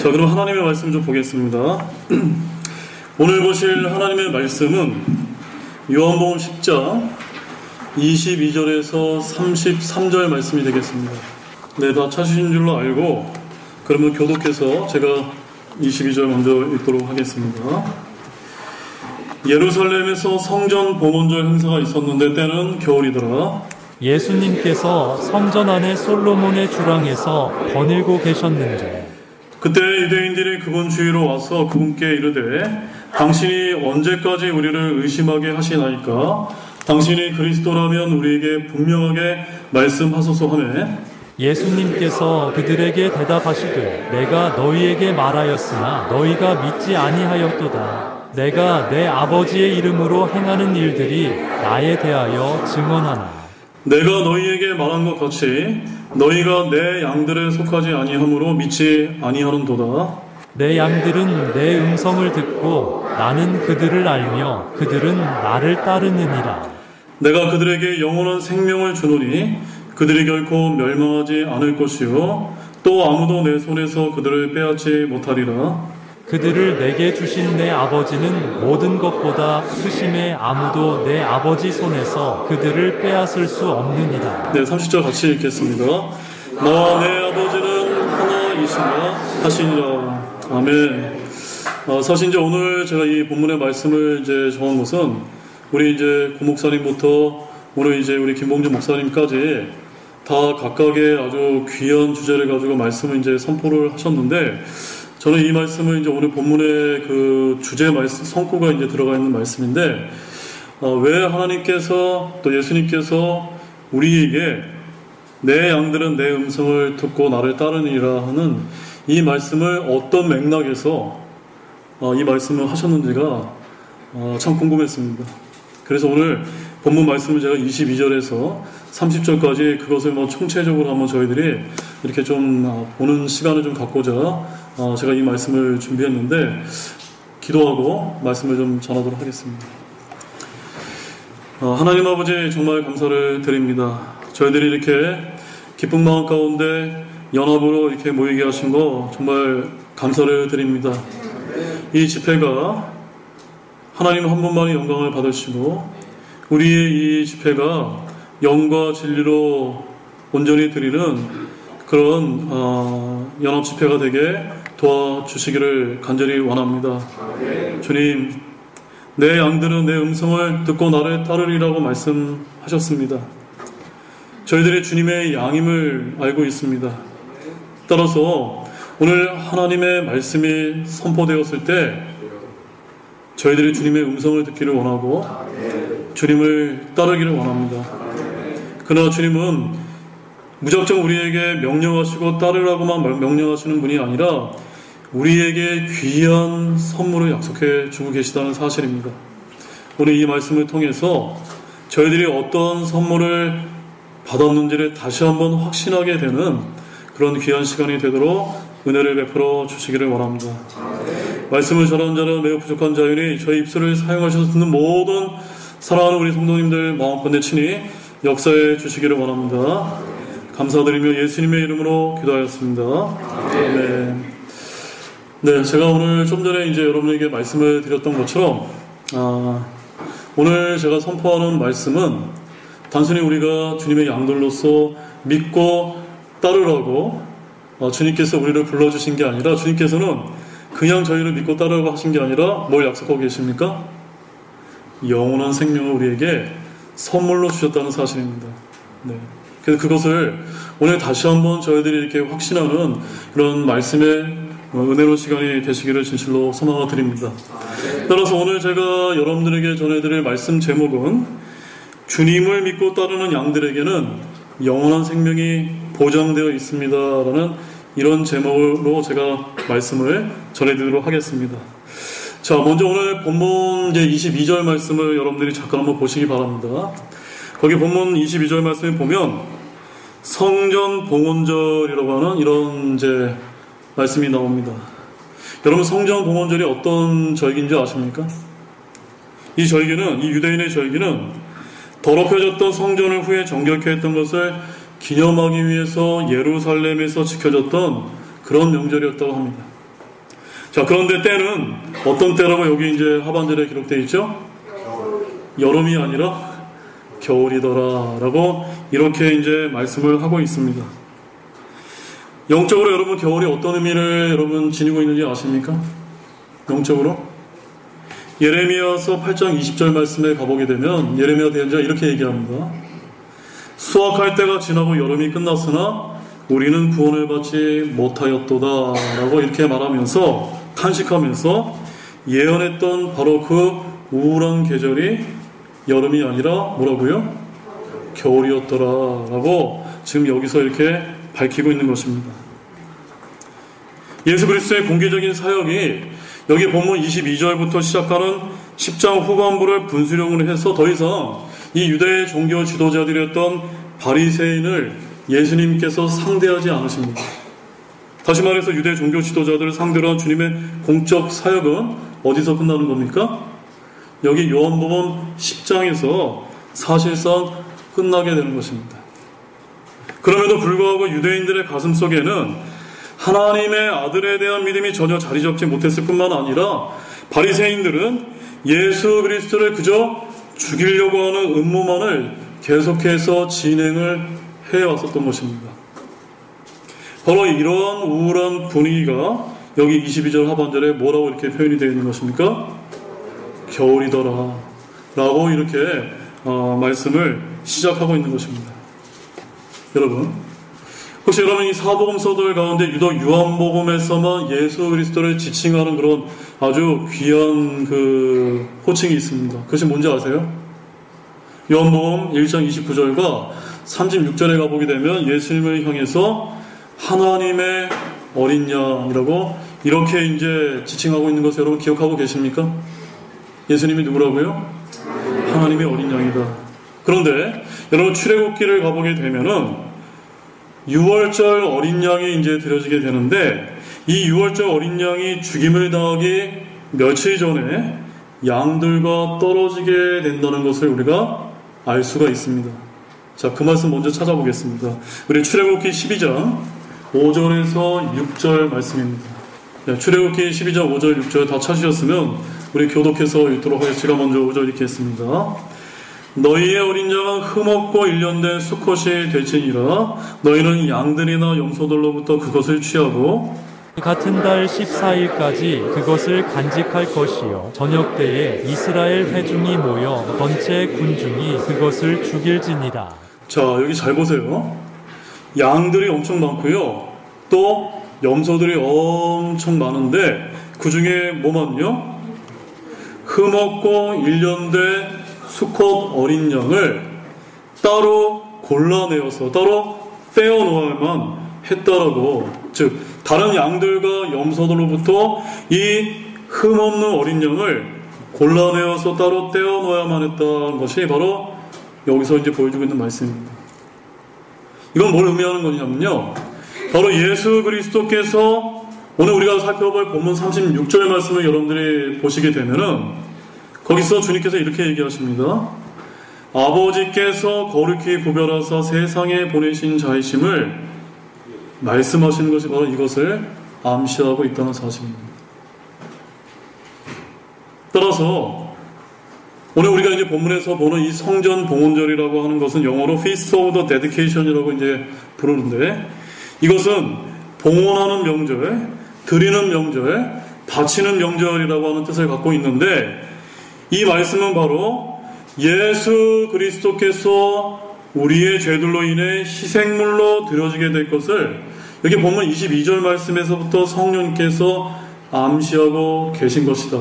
자, 그럼 하나님의 말씀 좀 보겠습니다. 오늘 보실 하나님의 말씀은 요한복음 10장 22절에서 33절 말씀이 되겠습니다. 네, 다 찾으신 줄로 알고 그러면 교독해서 제가 22절 먼저 읽도록 하겠습니다. 예루살렘에서 성전 봉헌절 행사가 있었는데 때는 겨울이더라. 예수님께서 성전 안에 솔로몬의 주랑에서 거닐고 계셨는데 그때 유대인들이 그분 주위로 와서 그분께 이르되 당신이 언제까지 우리를 의심하게 하시나이까? 당신이 그리스도라면 우리에게 분명하게 말씀하소서 하매 예수님께서 그들에게 대답하시되 내가 너희에게 말하였으나 너희가 믿지 아니하였도다. 내가 내 아버지의 이름으로 행하는 일들이 나에 대하여 증언하나. 내가 너희에게 말한 것 같이 너희가 내 양들에 속하지 아니하므로 믿지 아니하는도다. 내 양들은 내 음성을 듣고 나는 그들을 알며 그들은 나를 따르느니라. 내가 그들에게 영원한 생명을 주노니 그들이 결코 멸망하지 않을 것이요 또 아무도 내 손에서 그들을 빼앗지 못하리라. 그들을 내게 주신 내 아버지는 모든 것보다 크심에 아무도 내 아버지 손에서 그들을 빼앗을 수 없느니라. 네, 30절 같이 읽겠습니다. 나와 내 아버지는 하나이시라 하시니라. 아멘. 사실 이제 오늘 제가 이 본문의 말씀을 이제 정한 것은 우리 이제 고 목사님부터 오늘 이제 우리 김봉준 목사님까지 다 각각의 아주 귀한 주제를 가지고 말씀을 이제 선포를 하셨는데 저는 이 말씀을 이제 오늘 본문의 그 주제 말씀, 성구가 이제 들어가 있는 말씀인데, 왜 하나님께서 또 예수님께서 우리에게 내 양들은 내 음성을 듣고 나를 따르니라 하는 이 말씀을 어떤 맥락에서 이 말씀을 하셨는지가 참 궁금했습니다. 그래서 오늘 본문 말씀을 제가 22절에서 30절까지 그것을 총체적으로 한번 저희들이 이렇게 좀 보는 시간을 좀 갖고자 제가 이 말씀을 준비했는데 기도하고 말씀을 좀 전하도록 하겠습니다. 하나님 아버지 정말 감사를 드립니다. 저희들이 이렇게 기쁜 마음 가운데 연합으로 이렇게 모이게 하신 거 정말 감사를 드립니다. 이 집회가 하나님 한 분만이 영광을 받으시고 우리의 이 집회가 영과 진리로 온전히 드리는 그런 연합 집회가 되게 도와주시기를 간절히 원합니다. 주님, 내 양들은 내 음성을 듣고 나를 따르리라고 말씀하셨습니다. 저희들이 주님의 양임을 알고 있습니다. 따라서 오늘 하나님의 말씀이 선포되었을 때 저희들이 주님의 음성을 듣기를 원하고 주님을 따르기를 원합니다. 그러나 주님은 무작정 우리에게 명령하시고 따르라고만 명령하시는 분이 아니라 우리에게 귀한 선물을 약속해 주고 계시다는 사실입니다. 오늘 이 말씀을 통해서 저희들이 어떤 선물을 받았는지를 다시 한번 확신하게 되는 그런 귀한 시간이 되도록 은혜를 베풀어 주시기를 원합니다. 말씀을 전하는 자는 매우 부족한 자유니 저희 입술을 사용하셔서 듣는 모든 사랑하는 우리 성도님들 마음껏 내치니 역사해 주시기를 원합니다. 감사드리며 예수님의 이름으로 기도하였습니다. 아멘. 네, 제가 오늘 좀 전에 이제 여러분에게 말씀을 드렸던 것처럼 오늘 제가 선포하는 말씀은 단순히 우리가 주님의 양들로서 믿고 따르라고 주님께서 우리를 불러주신 게 아니라 주님께서는 그냥 저희를 믿고 따르라고 하신 게 아니라 뭘 약속하고 계십니까? 영원한 생명을 우리에게 선물로 주셨다는 사실입니다. 네. 그래서 그것을 오늘 다시 한번 저희들이 이렇게 확신하는 그런 말씀의 은혜로운 시간이 되시기를 진실로 소망을 드립니다. 따라서 오늘 제가 여러분들에게 전해드릴 말씀 제목은 주님을 믿고 따르는 양들에게는 영원한 생명이 보장되어 있습니다라는 이런 제목으로 제가 말씀을 전해드리도록 하겠습니다. 자, 먼저 오늘 본문 이제 22절 말씀을 여러분들이 잠깐 한번 보시기 바랍니다. 거기 본문 22절 말씀에 보면 성전 봉헌절이라고 하는 이런 이제 말씀이 나옵니다. 여러분, 성전 봉헌절이 어떤 절기인지 아십니까? 이 절기는, 이 유대인의 절기는 더럽혀졌던 성전을 후에 정결케 했던 것을 기념하기 위해서 예루살렘에서 지켜졌던 그런 명절이었다고 합니다. 자, 그런데 때는 어떤 때라고 여기 이제 하반절에 기록되어 있죠? 여름이 아니라 겨울이더라라고 이렇게 이제 말씀을 하고 있습니다. 영적으로 여러분 겨울이 어떤 의미를 여러분 지니고 있는지 아십니까? 영적으로 예레미야서 8장 20절 말씀에 가보게 되면 예레미야 대언자가 이렇게 얘기합니다. 수확할 때가 지나고 여름이 끝났으나 우리는 구원을 받지 못하였도다 라고 이렇게 말하면서 탄식하면서 예언했던 바로 그 우울한 계절이 여름이 아니라 뭐라고요? 겨울이었더라 라고 지금 여기서 이렇게 밝히고 있는 것입니다. 예수 그리스도의 공개적인 사역이 여기 본문 22절부터 시작하는 10장 후반부를 분수령으로 해서 더 이상 이 유대의 종교 지도자들이었던 바리새인을 예수님께서 상대하지 않으십니다. 다시 말해서 유대 종교 지도자들을 상대로 한 주님의 공적 사역은 어디서 끝나는 겁니까? 여기 요한복음 10장에서 사실상 끝나게 되는 것입니다. 그럼에도 불구하고 유대인들의 가슴 속에는 하나님의 아들에 대한 믿음이 전혀 자리 잡지 못했을 뿐만 아니라 바리새인들은 예수 그리스도를 그저 죽이려고 하는 음모만을 계속해서 진행을 해왔었던 것입니다. 바로 이러한 우울한 분위기가 여기 22절 하반절에 뭐라고 이렇게 표현이 되어 있는 것입니까? 겨울이더라 라고 이렇게 말씀을 시작하고 있는 것입니다. 여러분, 혹시 여러분 이 사복음서들 가운데 유독 요한복음에서만 예수 그리스도를 지칭하는 그런 아주 귀한 그 호칭이 있습니다. 그것이 뭔지 아세요? 요한복음 1장 29절과 36절에 가보게 되면 예수님을 향해서 하나님의 어린 양이라고 이렇게 이제 지칭하고 있는 것을 여러분 기억하고 계십니까? 예수님이 누구라고요? 하나님의 어린 양이다. 그런데 여러분 출애굽기를 가보게 되면은 6월절 어린 양이 이제 드려지게 되는데 이 6월절 어린 양이 죽임을 당하기 며칠 전에 양들과 떨어지게 된다는 것을 우리가 알 수가 있습니다. 자, 그 말씀 먼저 찾아보겠습니다. 우리 출애굽기 12장 5절에서 6절 말씀입니다. 출애굽기 12장 5절 6절 다 찾으셨으면 우리 교독해서 읽도록 하겠습니다. 제가 먼저 5절 읽겠습니다. 너희의 어린 양은 흠없고 일련된 수컷이 될지니라. 너희는 양들이나 염소들로부터 그것을 취하고 같은 달 14일까지 그것을 간직할 것이요 저녁 때에 이스라엘 회중이 모여 전체 군중이 그것을 죽일지니라. 자, 여기 잘 보세요. 양들이 엄청 많고요, 또 염소들이 엄청 많은데 그 중에 뭐만요? 흠없고 일련된 수컷 어린 양을 따로 골라내어서 따로 빼어놓아야만 했다라고, 즉 다른 양들과 염소들로부터 이 흠없는 어린 양을 골라내어서 따로 떼어놓아야만 했다는 것이 바로 여기서 이제 보여주고 있는 말씀입니다. 이건 뭘 의미하는 거냐면요, 바로 예수 그리스도께서 오늘 우리가 살펴볼 본문 36절 말씀을 여러분들이 보시게 되면은 거기서 주님께서 이렇게 얘기하십니다. 아버지께서 거룩히 구별하사 세상에 보내신 자이심을 말씀하시는 것이 바로 이것을 암시하고 있다는 사실입니다. 따라서 오늘 우리가 이제 본문에서 보는 이 성전 봉헌절이라고 하는 것은 영어로 Feast of the Dedication이라고 이제 부르는데, 이것은 봉헌하는 명절, 드리는 명절, 바치는 명절이라고 하는 뜻을 갖고 있는데, 이 말씀은 바로 예수 그리스도께서 우리의 죄들로 인해 희생물로 드려지게 될 것을 여기 본문 22절 말씀에서부터 성령께서 암시하고 계신 것이다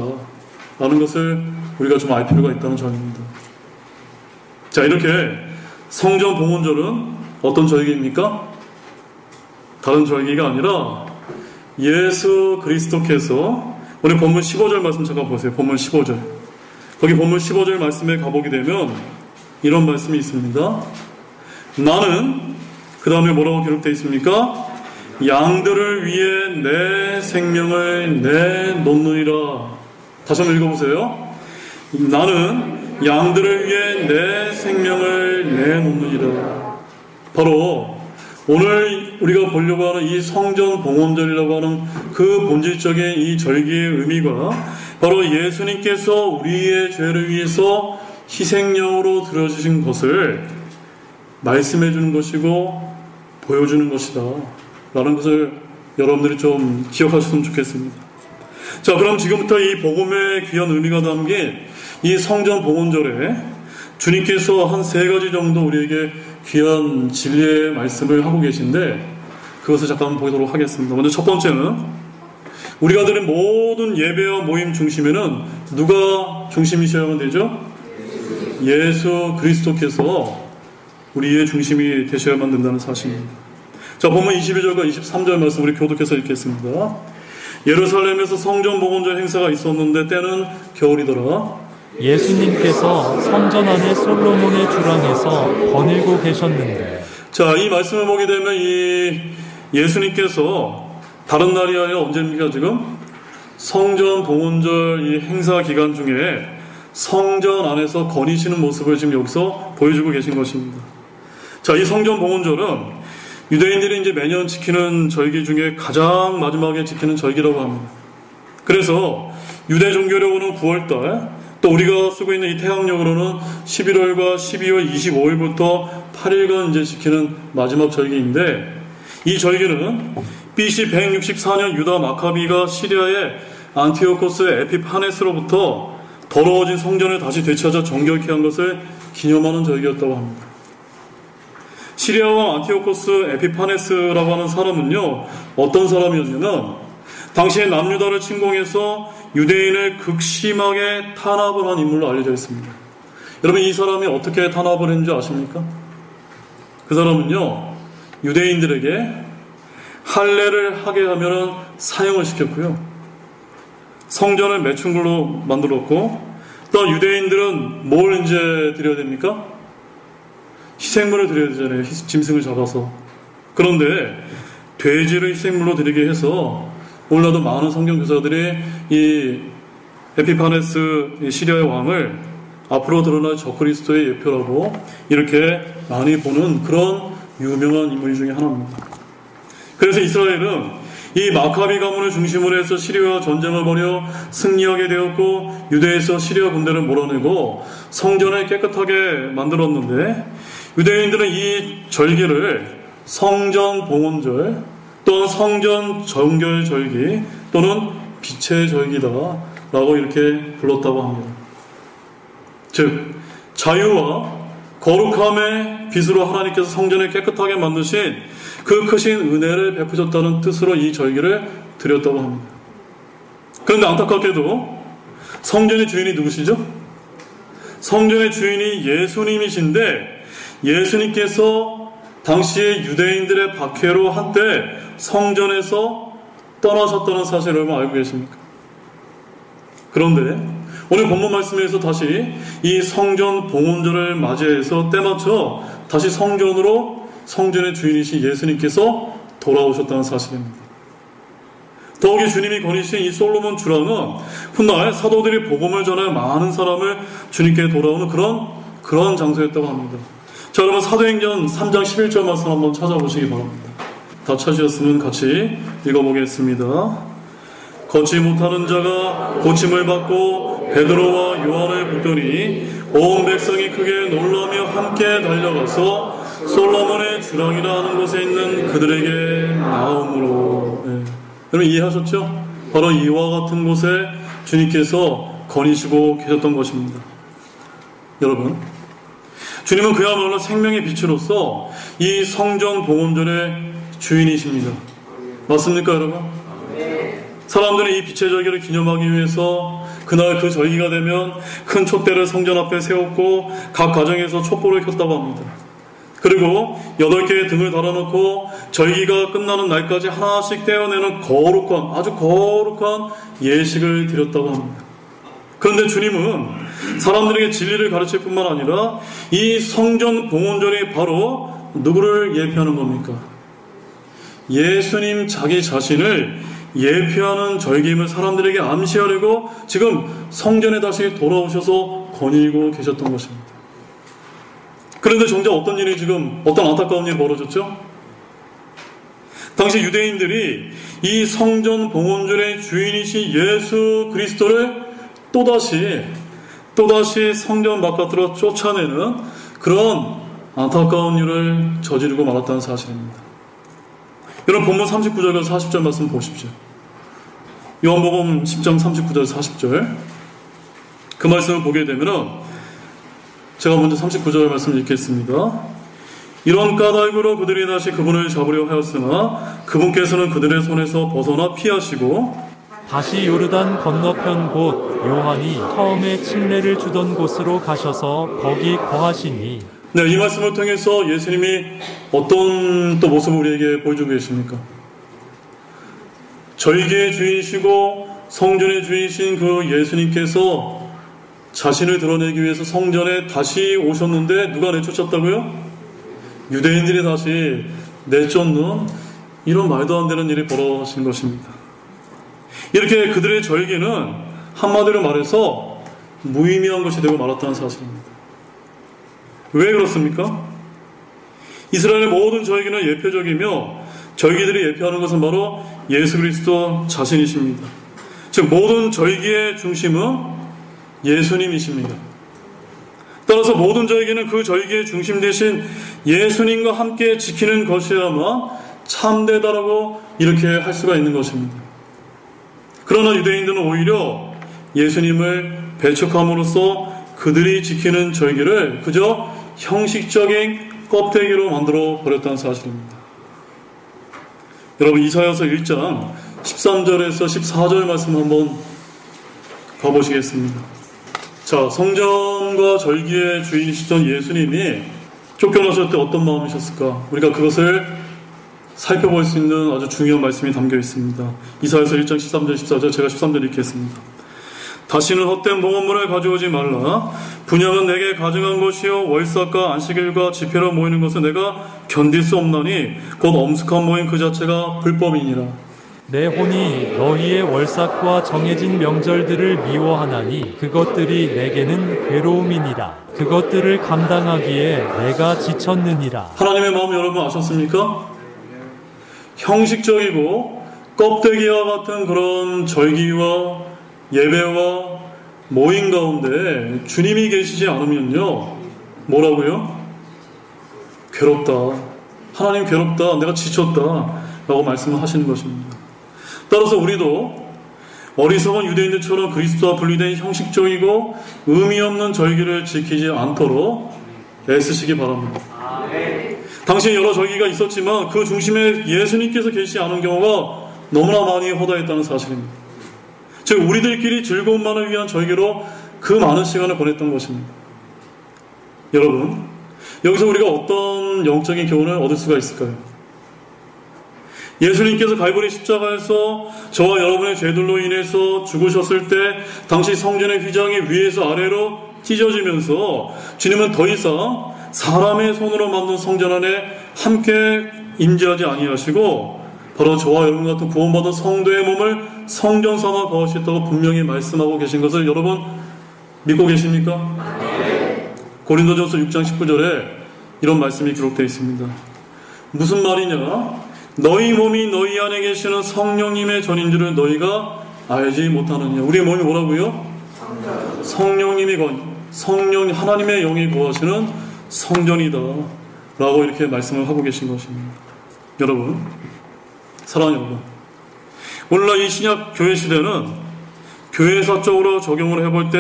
라는 것을 우리가 좀 알 필요가 있다는 점입니다. 자, 이렇게 성전 봉헌절은 어떤 절기입니까? 다른 절기가 아니라 예수 그리스도께서, 오늘 본문 15절 말씀 잠깐 보세요. 본문 15절. 거기 본문 15절 말씀에 가보게 되면 이런 말씀이 있습니다. 나는, 그 다음에 뭐라고 기록되어 있습니까? 양들을 위해 내 생명을 내놓느니라. 다시 한번 읽어보세요. 나는 양들을 위해 내 생명을 내놓느니라. 바로 오늘 우리가 보려고 하는 이 성전 봉헌절이라고 하는 그 본질적인 이 절기의 의미가 바로 예수님께서 우리의 죄를 위해서 희생양으로 들어주신 것을 말씀해 주는 것이고 보여주는 것이다 라는 것을 여러분들이 좀 기억하셨으면 좋겠습니다. 자, 그럼 지금부터 이 복음의 귀한 의미가 담긴 이 성전 봉헌절에 주님께서 한 3가지 정도 우리에게 귀한 진리의 말씀을 하고 계신데 그것을 잠깐 보도록 하겠습니다. 먼저 첫 번째는 우리가 드린 모든 예배와 모임 중심에는 누가 중심이셔야만 되죠? 예수 그리스도께서 우리의 중심이 되셔야만 된다는 사실입니다. 자, 본문 22절과 23절 말씀 우리 교독해서 읽겠습니다. 예루살렘에서 성전 봉헌절 행사가 있었는데 때는 겨울이더라. 예수님께서 성전 안에 솔로몬의 주랑에서 거닐고 계셨는데. 자, 이 말씀을 보게 되면 이 예수님께서 다른 날이 아니라 언제입니까? 지금 성전 봉헌절 이 행사 기간 중에 성전 안에서 거니시는 모습을 지금 여기서 보여주고 계신 것입니다. 자, 이 성전 봉헌절은 유대인들이 이제 매년 지키는 절기 중에 가장 마지막에 지키는 절기라고 합니다. 그래서 유대 종교력으로는 9월달, 또 우리가 쓰고 있는 이 태양력으로는 11월과 12월 25일부터 8일간 이제 지키는 마지막 절기인데, 이 절기는 BC 164년 유다 마카비가 시리아의 안티오코스 에피파네스로부터 더러워진 성전을 다시 되찾아 정결케 한 것을 기념하는 절기였다고 합니다. 시리아 왕 안티오코스 에피파네스라고 하는 사람은요, 어떤 사람이었냐면 당시에 남유다를 침공해서 유대인을 극심하게 탄압을 한 인물로 알려져 있습니다. 여러분, 이 사람이 어떻게 탄압을 했는지 아십니까? 그 사람은요, 유대인들에게 할례를 하게 하면 사형을 시켰고요, 성전을 매춘굴로 만들었고, 또 유대인들은 뭘 이제 드려야 됩니까? 희생물을 드려야 되잖아요. 짐승을 잡아서. 그런데 돼지를 희생물로 드리게 해서 오늘날도 많은 성경 교사들이 이 에피파네스 시리아의 왕을 앞으로 드러날 적그리스도의 예표라고 이렇게 많이 보는 그런 유명한 인물 중에 하나입니다. 그래서 이스라엘은 이 마카비 가문을 중심으로 해서 시리아와 전쟁을 벌여 승리하게 되었고, 유대에서 시리아 군대를 몰아내고 성전을 깨끗하게 만들었는데, 유대인들은 이 절기를 성전 봉헌절 또는 성전 정결 절기 또는 빛의 절기다 라고 이렇게 불렀다고 합니다. 즉, 자유와 거룩함의 빛으로 하나님께서 성전을 깨끗하게 만드신 그 크신 은혜를 베푸셨다는 뜻으로 이 절기를 드렸다고 합니다. 그런데 안타깝게도 성전의 주인이 누구시죠? 성전의 주인이 예수님이신데, 예수님께서 당시에 유대인들의 박해로 한때 성전에서 떠나셨다는 사실을 여러분 알고 계십니까? 그런데 오늘 본문 말씀에서 다시 이 성전 봉헌절을 맞이해서 때맞춰 다시 성전의 주인이신 예수님께서 돌아오셨다는 사실입니다. 더욱이 주님이 거니신 이 솔로몬 주랑은 훗날 사도들이 복음을 전해 많은 사람을 주님께 돌아오는 그런 장소였다고 합니다. 자, 여러분 사도행전 3장 11절 말씀 한번 찾아보시기 바랍니다. 다 찾으셨으면 같이 읽어보겠습니다. 걷지 못하는 자가 고침을 받고 베드로와 요한을 붙더니 온 백성이 크게 놀라며 함께 달려가서 솔로몬의 주랑이라 하는 곳에 있는 그들에게 나옴으로. 여러분 이해하셨죠? 바로 이와 같은 곳에 주님께서 거니시고 계셨던 것입니다. 여러분, 주님은 그야말로 생명의 빛으로서 이 성전 봉헌절의 주인이십니다. 맞습니까, 여러분? 사람들은 이 빛의 절기를 기념하기 위해서 그날 그 절기가 되면 큰 촛대를 성전 앞에 세웠고 각 가정에서 촛불을 켰다고 합니다. 그리고 8개의 등을 달아놓고 절기가 끝나는 날까지 하나씩 떼어내는 아주 거룩한 예식을 드렸다고 합니다. 그런데 주님은 사람들에게 진리를 가르칠 뿐만 아니라 이 성전 봉헌절이 바로 누구를 예표하는 겁니까? 예수님 자기 자신을 예표하는 절기임을 사람들에게 암시하려고 지금 성전에 다시 돌아오셔서 거닐고 계셨던 것입니다. 그런데 정작 어떤 안타까운 일이 벌어졌죠? 당시 유대인들이 이 성전 봉헌전의 주인이신 예수 그리스도를 또다시 성전 바깥으로 쫓아내는 그런 안타까운 일을 저지르고 말았다는 사실입니다. 여러분 본문 39절과 40절 말씀 보십시오. 요한복음 10장 39절 40절 그 말씀을 보게 되면 제가 먼저 39절 말씀을 읽겠습니다. 이런 까닭으로 그들이 다시 그분을 잡으려 하였으나 그분께서는 그들의 손에서 벗어나 피하시고 다시 요르단 건너편 곧 요한이 처음에 침례를 주던 곳으로 가셔서 거기 거하시니. 네, 이 말씀을 통해서 예수님이 어떤 또 모습을 우리에게 보여주고 계십니까? 절기의 주인이시고 성전의 주인이신 그 예수님께서 자신을 드러내기 위해서 성전에 다시 오셨는데 누가 내쫓았다고요? 유대인들이 다시 내쫓는 이런 말도 안 되는 일이 벌어진 것입니다. 이렇게 그들의 절기는 한마디로 말해서 무의미한 것이 되고 말았다는 사실입니다. 왜 그렇습니까? 이스라엘의 모든 절기는 예표적이며 절기들이 예표하는 것은 바로 예수 그리스도 자신이십니다. 즉 모든 절기의 중심은 예수님이십니다. 따라서 모든 절기는 그 절기의 중심 대신 예수님과 함께 지키는 것이야만 참되다라고 이렇게 할 수가 있는 것입니다. 그러나 유대인들은 오히려 예수님을 배척함으로써 그들이 지키는 절기를 그저 형식적인 껍데기로 만들어 버렸다는 사실입니다. 여러분 이사야서 1장 13절에서 14절 말씀 한번 가보시겠습니다. 자, 성전과 절기의 주인이시던 예수님이 쫓겨나실 때 어떤 마음이셨을까? 우리가 그것을 살펴볼 수 있는 아주 중요한 말씀이 담겨 있습니다. 이사야서 1장 13절 14절 제가 13절 읽겠습니다. 다시는 헛된 봉헌물을 가져오지 말라. 분향은 내게 가증한 것이요 월삭과 안식일과 집회로 모이는 것은 내가 견딜 수 없나니 곧 엄숙한 모임 그 자체가 불법이니라. 내 혼이 너희의 월삭과 정해진 명절들을 미워하나니 그것들이 내게는 괴로움이니라. 그것들을 감당하기에 내가 지쳤느니라. 하나님의 마음 여러분 아셨습니까? 형식적이고 껍데기와 같은 그런 절기와 예배와 모임 가운데 주님이 계시지 않으면요 뭐라고요? 괴롭다. 하나님 괴롭다. 내가 지쳤다 라고 말씀을 하시는 것입니다. 따라서 우리도 어리석은 유대인들처럼 그리스도와 분리된 형식적이고 의미 없는 절기를 지키지 않도록 애쓰시기 바랍니다. 당시에 여러 절기가 있었지만 그 중심에 예수님께서 계시지 않은 경우가 너무나 많이 허다했다는 사실입니다. 즉 우리들끼리 즐거움만을 위한 절기로 그 많은 시간을 보냈던 것입니다. 여러분 여기서 우리가 어떤 영적인 교훈을 얻을 수가 있을까요? 예수님께서 갈보리 십자가에서 저와 여러분의 죄들로 인해서 죽으셨을 때 당시 성전의 휘장이 위에서 아래로 찢어지면서 주님은 더 이상 사람의 손으로 만든 성전 안에 함께 임재하지 아니하시고 바로 저와 여러분 같은 구원받은 성도의 몸을 성전 삼아 거하셨다고 분명히 말씀하고 계신 것을 여러분 믿고 계십니까? 고린도전서 6장 19절에 이런 말씀이 기록되어 있습니다. 무슨 말이냐? 너희 몸이 너희 안에 계시는 성령님의 전인 줄을 너희가 알지 못하느냐. 우리의 몸이 뭐라고요? 성령님이 성령 하나님의 영이 거하시는 성전이다 라고 이렇게 말씀을 하고 계신 것입니다. 여러분 사랑하는 여러분, 오늘날 이 신약 교회 시대는 교회사적으로 적용을 해볼 때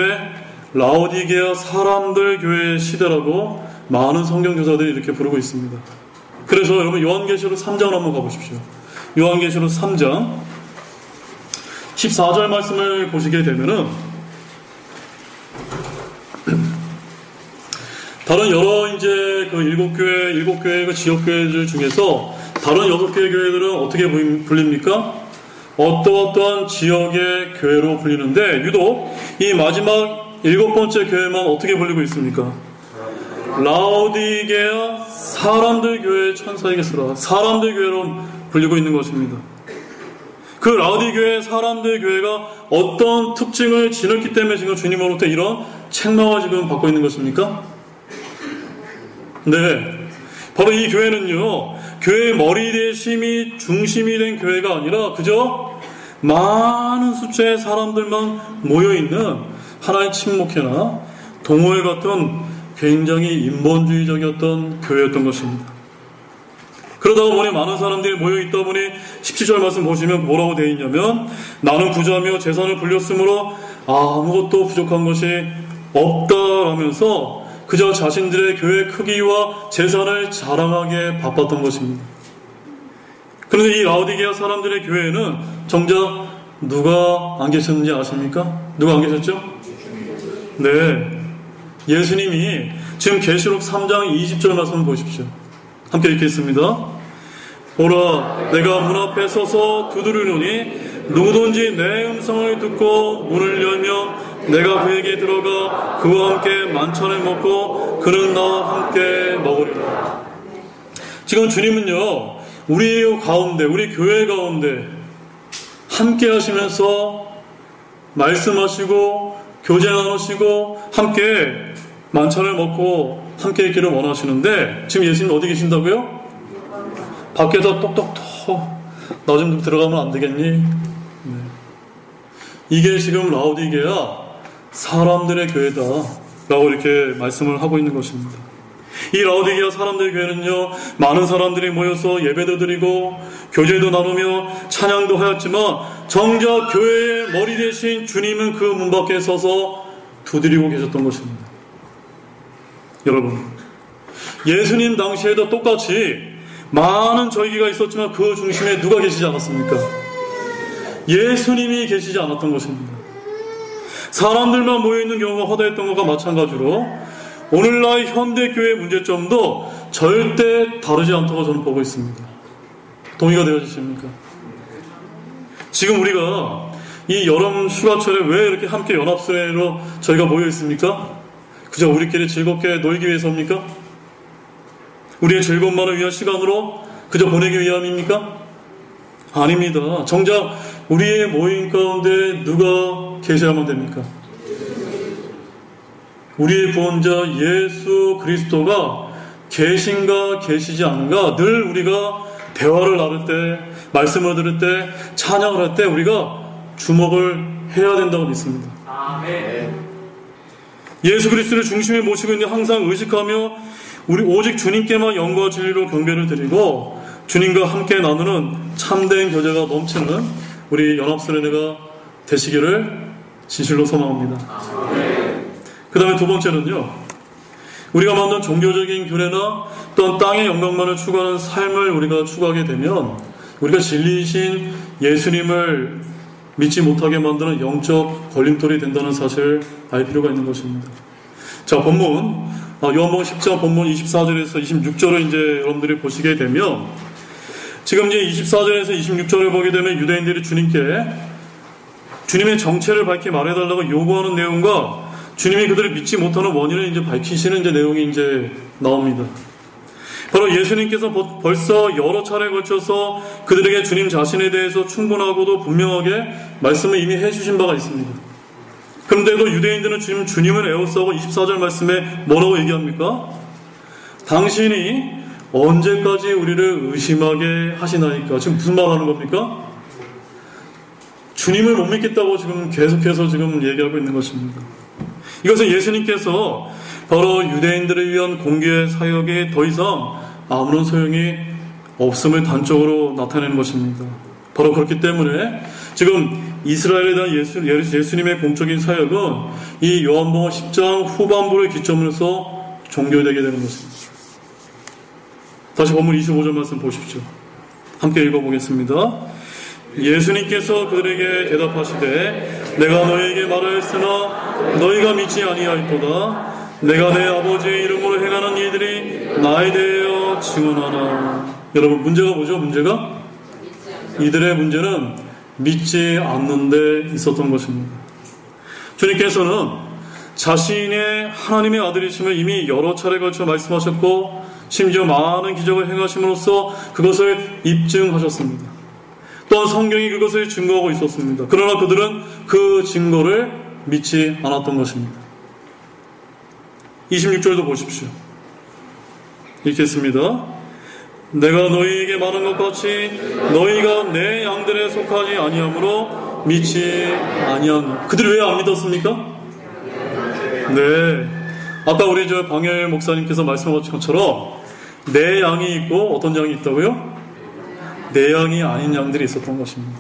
라오디게아 사람들 교회 시대라고 많은 성경교사들이 이렇게 부르고 있습니다. 그래서 여러분 요한계시록 3장을 한번 가보십시오. 요한계시록 3장 14절 말씀을 보시게 되면은 다른 여러 이제 그 일곱 교회 그 지역 교회들 중에서 다른 6개의 교회들은 어떻게 불립니까? 어떠한 지역의 교회로 불리는데 유독 이 마지막 7번째 교회만 어떻게 불리고 있습니까? 라오디게아 사람들 교회 천사에게 쓰라. 사람들 교회로 불리고 있는 것입니다. 그 라오디게아 사람들 교회가 어떤 특징을 지녔기 때문에 지금 주님으로부터 이런 책망을 지금 받고 있는 것입니까? 네, 바로 이 교회는요 교회의 머리 대심이 중심이 된 교회가 아니라 그저 많은 숫자의 사람들만 모여있는 하나의 친목회나 동호회 같은 굉장히 인본주의적이었던 교회였던 것입니다. 그러다 보니 많은 사람들이 모여있다 보니 17절 말씀 보시면 뭐라고 되어 있냐면 나는 부자며 재산을 불렸으므로 아무것도 부족한 것이 없다라면서 그저 자신들의 교회 크기와 재산을 자랑하기에 바빴던 것입니다. 그런데 이 라오디게아 사람들의 교회에는 정작 누가 안 계셨는지 아십니까? 누가 안 계셨죠? 네, 예수님이 지금 계시록 3장 20절 말씀 보십시오. 함께 읽겠습니다. 보라, 내가 문 앞에 서서 두드리노니 누구든지 내 음성을 듣고 문을 열며 내가 그에게 들어가 그와 함께 만찬을 먹고 그는 나와 함께 먹으리라. 지금 주님은요, 우리 가운데, 우리 교회 가운데 함께 하시면서 말씀하시고 교제 나누시고 함께 만찬을 먹고 함께 있기를 원하시는데 지금 예수님 어디 계신다고요? 밖에서 똑똑똑 나 좀 들어가면 안 되겠니? 네. 이게 지금 라오디게아 사람들의 교회다 라고 이렇게 말씀을 하고 있는 것입니다. 이 라오디게아 사람들의 교회는요, 많은 사람들이 모여서 예배도 드리고 교제도 나누며 찬양도 하였지만 정작 교회의 머리 대신 주님은 그 문 밖에 서서 두드리고 계셨던 것입니다. 여러분, 예수님 당시에도 똑같이 많은 절기가 있었지만 그 중심에 누가 계시지 않았습니까? 예수님이 계시지 않았던 것입니다. 사람들만 모여있는 경우가 허다했던 것과 마찬가지로 오늘날 현대교회의 문제점도 절대 다르지 않다고 저는 보고 있습니다. 동의가 되어지십니까? 지금 우리가 이 여름 휴가철에 왜 이렇게 함께 연합수회로 저희가 모여 있습니까? 그저 우리끼리 즐겁게 놀기 위해서입니까? 우리의 즐거움만을 위한 시간으로 그저 보내기 위함입니까? 아닙니다. 정작 우리의 모임 가운데 누가 계셔야만 됩니까? 우리의 구원자 예수 그리스도가 계신가 계시지 않은가 늘 우리가 대화를 나눌 때, 말씀을 들을 때, 찬양을 할 때 우리가 주목을 해야 된다고 믿습니다. 아멘. 예수 그리스도를 중심에 모시고 있는 항상 의식하며 우리 오직 주님께만 영광과 진리로 경배를 드리고 주님과 함께 나누는 참된 교제가 넘치는 우리 연합수련회가 되시기를 진실로 소망합니다. 그 다음에 두 번째는요, 우리가 만든 종교적인 교례나 또한 땅의 영광만을 추구하는 삶을 우리가 추구하게 되면 우리가 진리이신 예수님을 믿지 못하게 만드는 영적 걸림돌이 된다는 사실을 알 필요가 있는 것입니다. 자, 본문 요한복음 10장 본문 24절에서 26절을 이제 여러분들이 보시게 되면 지금 이제 24절에서 26절을 보게 되면 유대인들이 주님께 주님의 정체를 밝히 말해달라고 요구하는 내용과 주님이 그들을 믿지 못하는 원인을 이제 밝히시는 이제 내용이 이제 나옵니다. 바로 예수님께서 벌써 여러 차례에 걸쳐서 그들에게 주님 자신에 대해서 충분하고도 분명하게 말씀을 이미 해주신 바가 있습니다. 그런데도 유대인들은 주님을 에워싸고 24절 말씀에 뭐라고 얘기합니까? 당신이 언제까지 우리를 의심하게 하시나이까? 지금 무슨 말 하는 겁니까? 주님을 못 믿겠다고 지금 계속해서 지금 얘기하고 있는 것입니다. 이것은 예수님께서 바로 유대인들을 위한 공개 사역에 더 이상 아무런 소용이 없음을 단적으로 나타내는 것입니다. 바로 그렇기 때문에 지금 이스라엘에 대한 예수님의 공적인 사역은 이 요한복음 10장 후반부를 기점으로 해서 종결되게 되는 것입니다. 다시 본문 25절 말씀 보십시오. 함께 읽어보겠습니다. 예수님께서 그들에게 대답하시되 내가 너희에게 말하였으나 너희가 믿지 아니하였도다. 내가 내 아버지의 이름으로 행하는 이들이 나에 대하여 증언하나. 여러분, 문제가 뭐죠? 문제가? 이들의 문제는 믿지 않는 데 있었던 것입니다. 주님께서는 자신의 하나님의 아들이심을 이미 여러 차례 걸쳐 말씀하셨고 심지어 많은 기적을 행하심으로써 그것을 입증하셨습니다. 또한 성경이 그것을 증거하고 있었습니다. 그러나 그들은 그 증거를 믿지 않았던 것입니다. 26절도 보십시오. 읽겠습니다. 내가 너희에게 말한 것 같이 너희가 내 양들에 속하지 아니하므로 믿지 아니하노. 그들이 왜 안 믿었습니까? 네, 아까 우리 방열 목사님께서 말씀하신 것처럼 내 양이 있고 어떤 양이 있다고요? 내 양이 아닌 양들이 있었던 것입니다.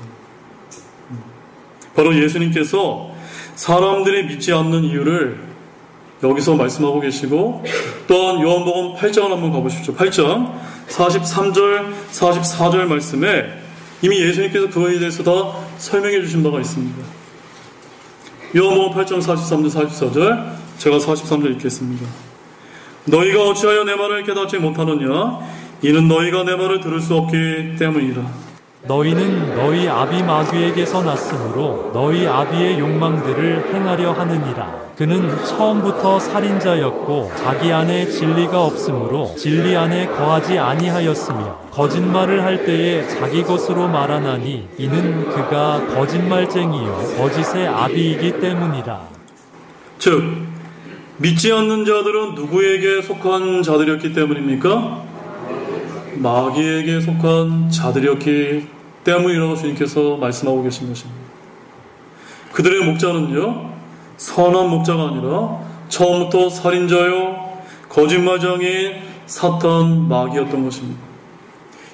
바로 예수님께서 사람들이 믿지 않는 이유를 여기서 말씀하고 계시고, 또한 요한복음 8장을 한번 가보십시오. 8장 43절 44절 말씀에 이미 예수님께서 그거에 대해서 다 설명해 주신 바가 있습니다. 요한복음 8장 43절 44절, 제가 43절 읽겠습니다. 너희가 어찌하여 내 말을 깨닫지 못하느냐? 이는 너희가 내 말을 들을 수 없기 때문이라. 너희는 너희 아비 마귀에게서 났으므로 너희 아비의 욕망들을 행하려 하느니라. 그는 처음부터 살인자였고 자기 안에 진리가 없으므로 진리 안에 거하지 아니하였으며 거짓말을 할 때에 자기 것으로 말하나니 이는 그가 거짓말쟁이요 거짓의 아비이기 때문이라. 즉, 믿지 않는 자들은 누구에게 속한 자들이었기 때문입니까? 마귀에게 속한 자들이었기 때문이라고 주님께서 말씀하고 계신 것입니다. 그들의 목자는요, 선한 목자가 아니라 처음부터 살인자요 거짓말장인 사탄 마귀였던 것입니다.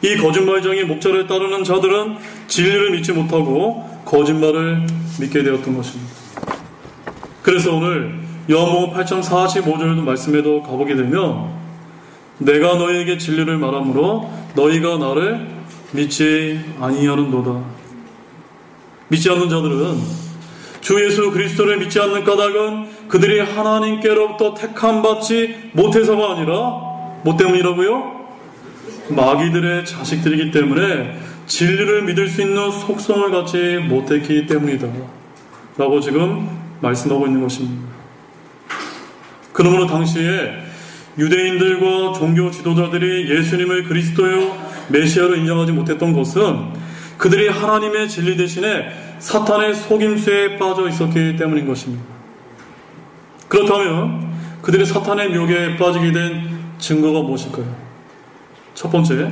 이 거짓말장인 목자를 따르는 자들은 진리를 믿지 못하고 거짓말을 믿게 되었던 것입니다. 그래서 오늘 요한복음 8장 45절 말씀에도 가보게 되면 내가 너희에게 진리를 말하므로 너희가 나를 믿지 아니하는도다. 믿지 않는 자들은 주 예수 그리스도를 믿지 않는 까닭은 그들이 하나님께로부터 택함 받지 못해서가 아니라 뭐 때문이라고요? 마귀들의 자식들이기 때문에 진리를 믿을 수 있는 속성을 갖지 못했기 때문이다 라고 지금 말씀하고 있는 것입니다. 그러므로 당시에 유대인들과 종교 지도자들이 예수님을 그리스도요 메시아로 인정하지 못했던 것은 그들이 하나님의 진리 대신에 사탄의 속임수에 빠져 있었기 때문인 것입니다. 그렇다면 그들이 사탄의 묘기에 빠지게 된 증거가 무엇일까요? 첫 번째,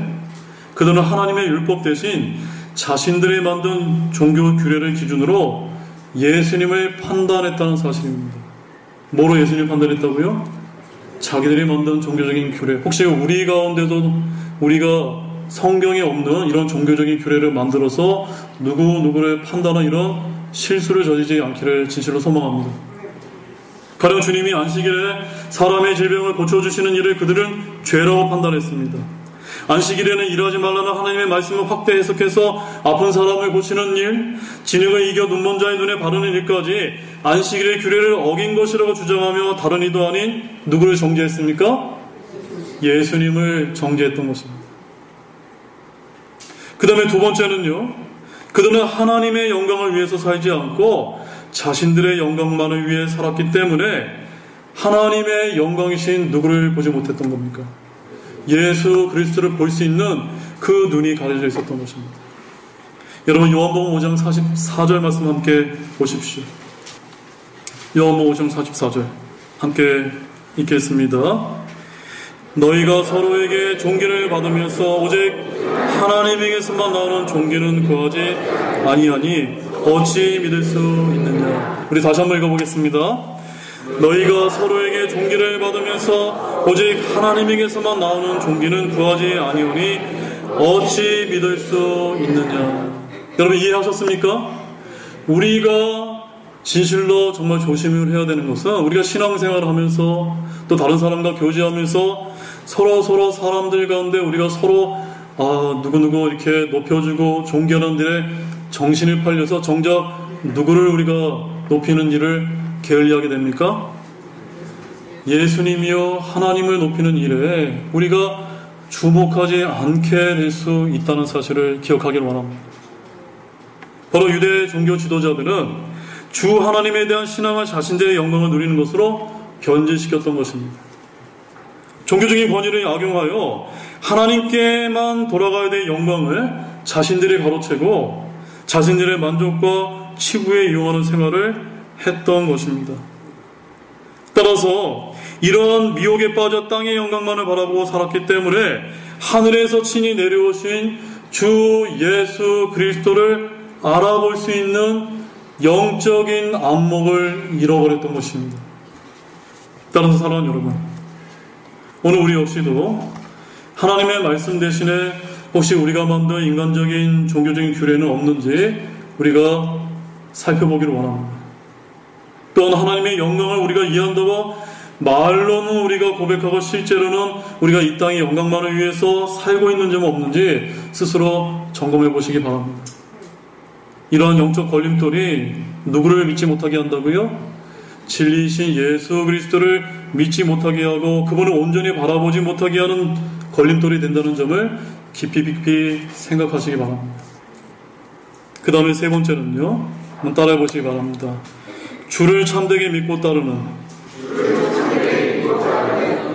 그들은 하나님의 율법 대신 자신들이 만든 종교 규례를 기준으로 예수님을 판단했다는 사실입니다. 뭐로 예수님을 판단했다고요? 자기들이 만든 종교적인 규례. 혹시 우리 가운데도 우리가 성경에 없는 이런 종교적인 규례를 만들어서 누구를 판단한 이런 실수를 저지르지 않기를 진실로 소망합니다. 가령 주님이 안식일에 사람의 질병을 고쳐주시는 일을 그들은 죄라고 판단했습니다. 안식일에는 일하지 말라는 하나님의 말씀을 확대 해석해서 아픈 사람을 고치는 일, 진흙을 이겨 눈먼 자의 눈에 바르는 일까지 안식일의 규례를 어긴 것이라고 주장하며 다른 이도 아닌 누구를 정죄했습니까? 예수님을 정죄했던 것입니다. 그 다음에 두 번째는요, 그들은 하나님의 영광을 위해서 살지 않고 자신들의 영광만을 위해 살았기 때문에 하나님의 영광이신 누구를 보지 못했던 겁니까? 예수 그리스도를 볼 수 있는 그 눈이 가려져 있었던 것입니다. 여러분, 요한복음 5장 44절 말씀 함께 보십시오. 요한복음 5장 44절 함께 읽겠습니다. 너희가 서로에게 존귀를 받으면서 오직 하나님에게서만 나오는 존귀는 구하지 아니하니 어찌 믿을 수 있느냐. 우리 다시 한번 읽어보겠습니다. 너희가 서로에게 존귀를 받으면서 오직 하나님에게서만 나오는 존귀는 구하지 아니오니 어찌 믿을 수 있느냐. 여러분, 이해하셨습니까? 우리가 진실로 정말 조심을 해야 되는 것은 우리가 신앙생활을 하면서 또 다른 사람과 교제하면서 서로 사람들 가운데 우리가 서로 누구누구 이렇게 높여주고 존경하는 일에 정신을 팔려서 정작 누구를 우리가 높이는 일을 게을리하게 됩니까? 예수님이요 하나님을 높이는 일에 우리가 주목하지 않게 될 수 있다는 사실을 기억하길 원합니다. 바로 유대 종교 지도자들은 주 하나님에 대한 신앙을 자신들의 영광을 누리는 것으로 변질시켰던 것입니다. 종교적인 권위를 악용하여 하나님께만 돌아가야 될 영광을 자신들이 가로채고 자신들의 만족과 치부에 이용하는 생활을 했던 것입니다. 따라서 이러한 미혹에 빠져 땅의 영광만을 바라보고 살았기 때문에 하늘에서 친히 내려오신 주 예수 그리스도를 알아볼 수 있는 영적인 안목을 잃어버렸던 것입니다. 따라서 사랑하는 여러분, 오늘 우리 역시도 하나님의 말씀 대신에 혹시 우리가 만든 인간적인 종교적인 규례는 없는지 우리가 살펴보기를 원합니다. 또한 하나님의 영광을 우리가 이해한다고 말로는 우리가 고백하고 실제로는 우리가 이 땅의 영광만을 위해서 살고 있는 점 없는지 스스로 점검해 보시기 바랍니다. 이러한 영적 걸림돌이 누구를 믿지 못하게 한다고요? 진리이신 예수 그리스도를 믿지 못하게 하고 그분을 온전히 바라보지 못하게 하는 걸림돌이 된다는 점을 깊이 생각하시기 바랍니다. 그 다음에 세 번째는요, 한번 따라해 보시기 바랍니다. 주를 참되게 믿고 따르는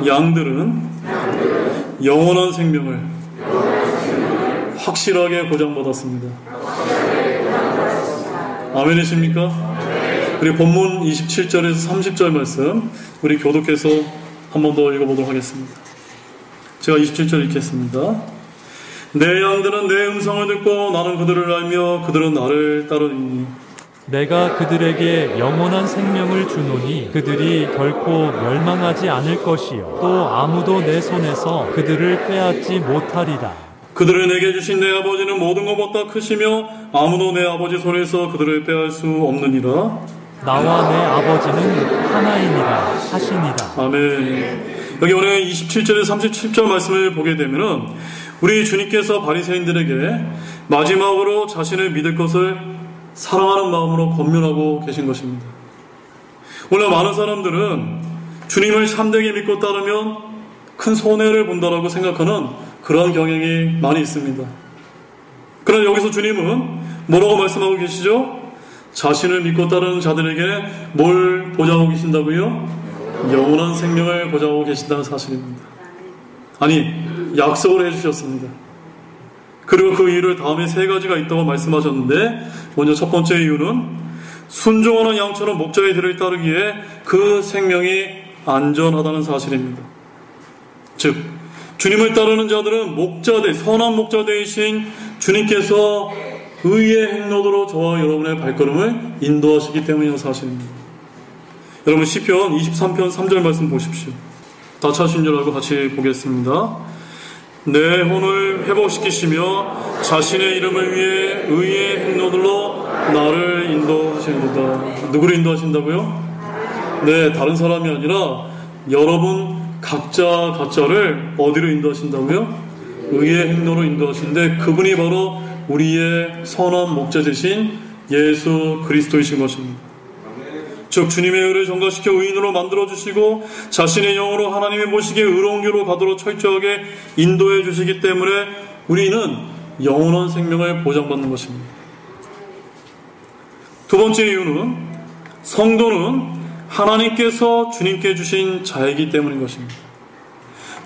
양들은 영원한 생명을 확실하게 보장받았습니다. 아멘이십니까? 우리 본문 27절에서 30절 말씀 우리 교독해서 한 번 더 읽어보도록 하겠습니다. 제가 27절 읽겠습니다. 내 양들은 내 음성을 듣고 나는 그들을 알며 그들은 나를 따르니 내가 그들에게 영원한 생명을 주노니 그들이 결코 멸망하지 않을 것이요 또 아무도 내 손에서 그들을 빼앗지 못하리라. 그들을 내게 주신 내 아버지는 모든 것보다 크시며 아무도 내 아버지 손에서 그들을 빼앗을 수 없느니라. 나와 내 아버지는 하나이니라 하시니라. 아멘. 여기 오늘 27절에서 37절 말씀을 보게 되면은 우리 주님께서 바리새인들에게 마지막으로 자신을 믿을 것을 사랑하는 마음으로 권면하고 계신 것입니다. 오늘 많은 사람들은 주님을 참되게 믿고 따르면 큰 손해를 본다라고 생각하는 그러한 경향이 많이 있습니다. 그러나 여기서 주님은 뭐라고 말씀하고 계시죠? 자신을 믿고 따르는 자들에게 뭘 보장하고 계신다고요? 영원한 생명을 보장하고 계신다는 사실입니다. 아니, 약속을 해주셨습니다. 그리고 그 이유를 다음에 세 가지가 있다고 말씀하셨는데, 먼저 첫 번째 이유는 순종하는 양처럼 목자의 뒤를 따르기에 그 생명이 안전하다는 사실입니다. 즉, 주님을 따르는 자들은 목자대, 선한 목자대이신 주님께서 의의 행로도로 저와 여러분의 발걸음을 인도하시기 때문이라는 사실입니다. 여러분 시편 23편 3절 말씀 보십시오. 다 찾으신 줄 알고 같이 보겠습니다. 내 혼을 회복시키시며 자신의 이름을 위해 의의 행로들로 나를 인도하시는도다. 누구를 인도하신다고요? 네, 다른 사람이 아니라 여러분 각자를 어디로 인도하신다고요? 의의 행로로 인도하시는데 그분이 바로 우리의 선한 목자 되신 예수 그리스도이신 것입니다. 즉 주님의 의를 전가시켜 의인으로 만들어주시고 자신의 영으로 하나님의 보시기에 의로운 길로 가도록 철저하게 인도해 주시기 때문에 우리는 영원한 생명을 보장받는 것입니다. 두 번째 이유는 성도는 하나님께서 주님께 주신 자이기 때문인 것입니다.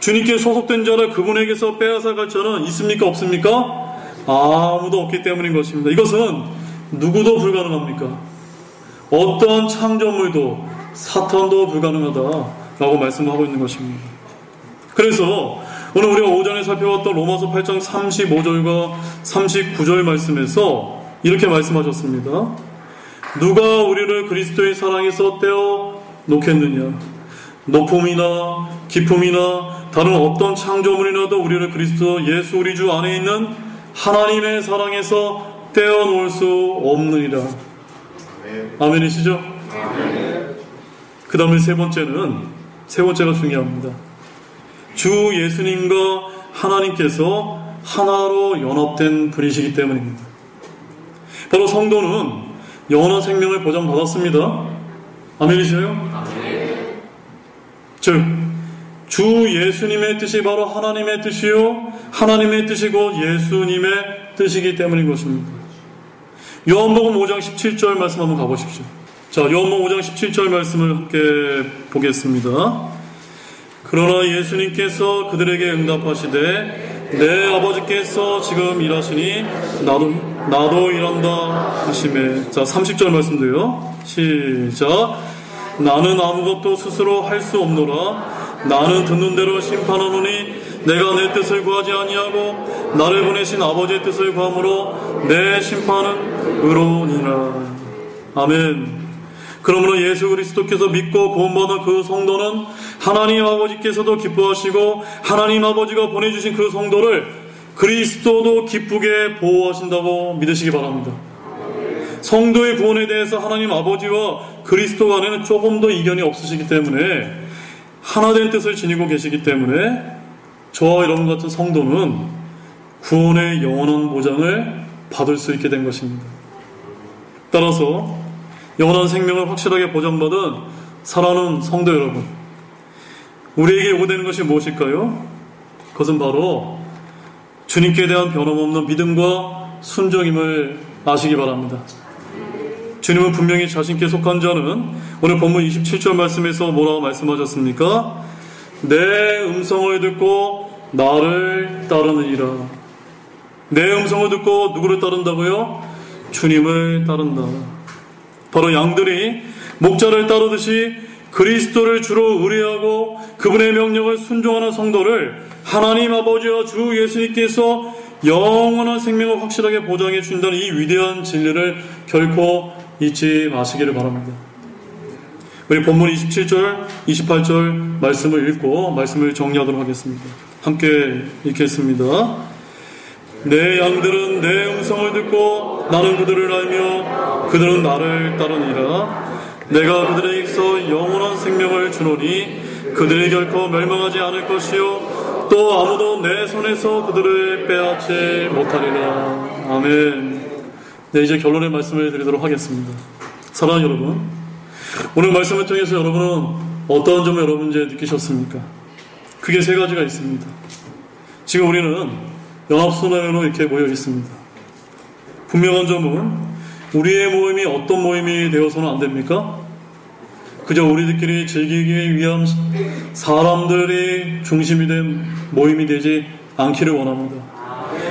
주님께 소속된 자를 그분에게서 빼앗아 갈 자는 있습니까? 없습니까? 아무도 없기 때문인 것입니다. 이것은 누구도 불가능합니까? 어떠한 창조물도 사탄도 불가능하다라고 말씀하고 있는 것입니다. 그래서 오늘 우리가 오전에 살펴봤던 로마서 8장 35절과 39절 말씀에서 이렇게 말씀하셨습니다. 누가 우리를 그리스도의 사랑에서 떼어 놓겠느냐? 높음이나 깊음이나 다른 어떤 창조물이라도 우리를 그리스도 예수 우리 주 안에 있는 하나님의 사랑에서 떼어놓을 수 없느니라. 아멘이시죠? 그 다음에 세 번째가 중요합니다. 주 예수님과 하나님께서 하나로 연합된 분이시기 때문입니다. 바로 성도는 영원한 생명을 보장받았습니다. 아멘이시죠? 즉 주 예수님의 뜻이 바로 하나님의 뜻이요 하나님의 뜻이고 예수님의 뜻이기 때문인 것입니다. 요한복음 5장 17절 말씀 한번 가보십시오. 자, 요한복음 5장 17절 말씀을 함께 보겠습니다. 그러나 예수님께서 그들에게 응답하시되 내 아버지께서 지금 일하시니 나도 일한다 하시매. 자, 30절 말씀도요. 시작. 나는 아무것도 스스로 할 수 없노라. 나는 듣는 대로 심판하노니 내가 내 뜻을 구하지 아니하고 나를 보내신 아버지의 뜻을 구함으로 내 심판은 의로우니라. 아멘. 그러므로 예수 그리스도께서 믿고 구원받은 그 성도는 하나님 아버지께서도 기뻐하시고 하나님 아버지가 보내주신 그 성도를 그리스도도 기쁘게 보호하신다고 믿으시기 바랍니다. 성도의 구원에 대해서 하나님 아버지와 그리스도 간에는 조금 더 이견이 없으시기 때문에 하나된 뜻을 지니고 계시기 때문에 저와 여러분 같은 성도는 구원의 영원한 보장을 받을 수 있게 된 것입니다. 따라서 영원한 생명을 확실하게 보장받은 사랑하는 성도 여러분, 우리에게 요구되는 것이 무엇일까요? 그것은 바로 주님께 대한 변함없는 믿음과 순종임을 아시기 바랍니다. 주님은 분명히 자신께 속한 자는 오늘 본문 27절 말씀에서 뭐라고 말씀하셨습니까? 내 음성을 듣고 나를 따르느니라. 내 음성을 듣고 누구를 따른다고요? 주님을 따른다. 바로 양들이 목자를 따르듯이 그리스도를 주로 의뢰하고 그분의 명령을 순종하는 성도를 하나님 아버지와 주 예수님께서 영원한 생명을 확실하게 보장해 준다는 이 위대한 진리를 결코 잊지 마시기를 바랍니다. 우리 본문 27절, 28절 말씀을 읽고 말씀을 정리하도록 하겠습니다. 함께 읽겠습니다. 내 양들은 내 음성을 듣고 나는 그들을 알며 그들은 나를 따르니라. 내가 그들에게서 영원한 생명을 주노니 그들이 결코 멸망하지 않을 것이요 또 아무도 내 손에서 그들을 빼앗지 못하리라. 아멘. 네, 이제 결론의 말씀을 드리도록 하겠습니다. 사랑하는 여러분, 오늘 말씀을 통해서 여러분은 어떤 점을 여러분이 느끼셨습니까? 크게 세 가지가 있습니다. 지금 우리는 연합순환으로 이렇게 모여 있습니다. 분명한 점은 우리의 모임이 어떤 모임이 되어서는 안 됩니까? 그저 우리들끼리 즐기기 위한 사람들이 중심이 된 모임이 되지 않기를 원합니다.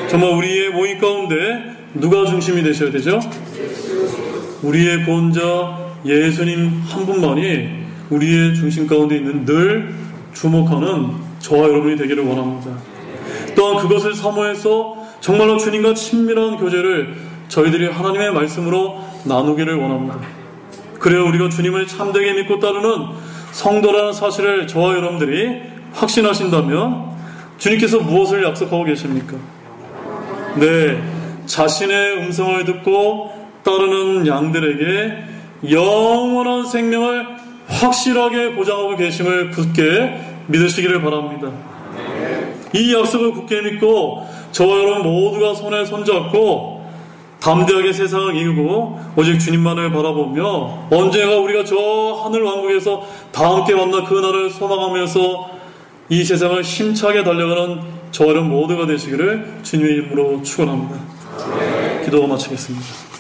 정말 우리의 모임 가운데 누가 중심이 되셔야 되죠? 우리의 구원자 예수님 한 분만이 우리의 중심 가운데 있는 늘 주목하는 저와 여러분이 되기를 원합니다. 또한 그것을 사모해서 정말로 주님과 친밀한 교제를 저희들이 하나님의 말씀으로 나누기를 원합니다. 그래야 우리가 주님을 참되게 믿고 따르는 성도라는 사실을 저와 여러분들이 확신하신다면 주님께서 무엇을 약속하고 계십니까? 네, 자신의 음성을 듣고 따르는 양들에게 영원한 생명을 확실하게 보장하고 계심을 굳게 믿으시기를 바랍니다. 이 약속을 굳게 믿고 저와 여러분 모두가 손에 손잡고 담대하게 세상을 이기고 오직 주님만을 바라보며 언젠가 우리가 저 하늘 왕국에서 다 함께 만나 그 날을 소망하면서 이 세상을 힘차게 달려가는 저와 여러분 모두가 되시기를 주님의 이름으로 축원합니다. 기도 마치겠습니다.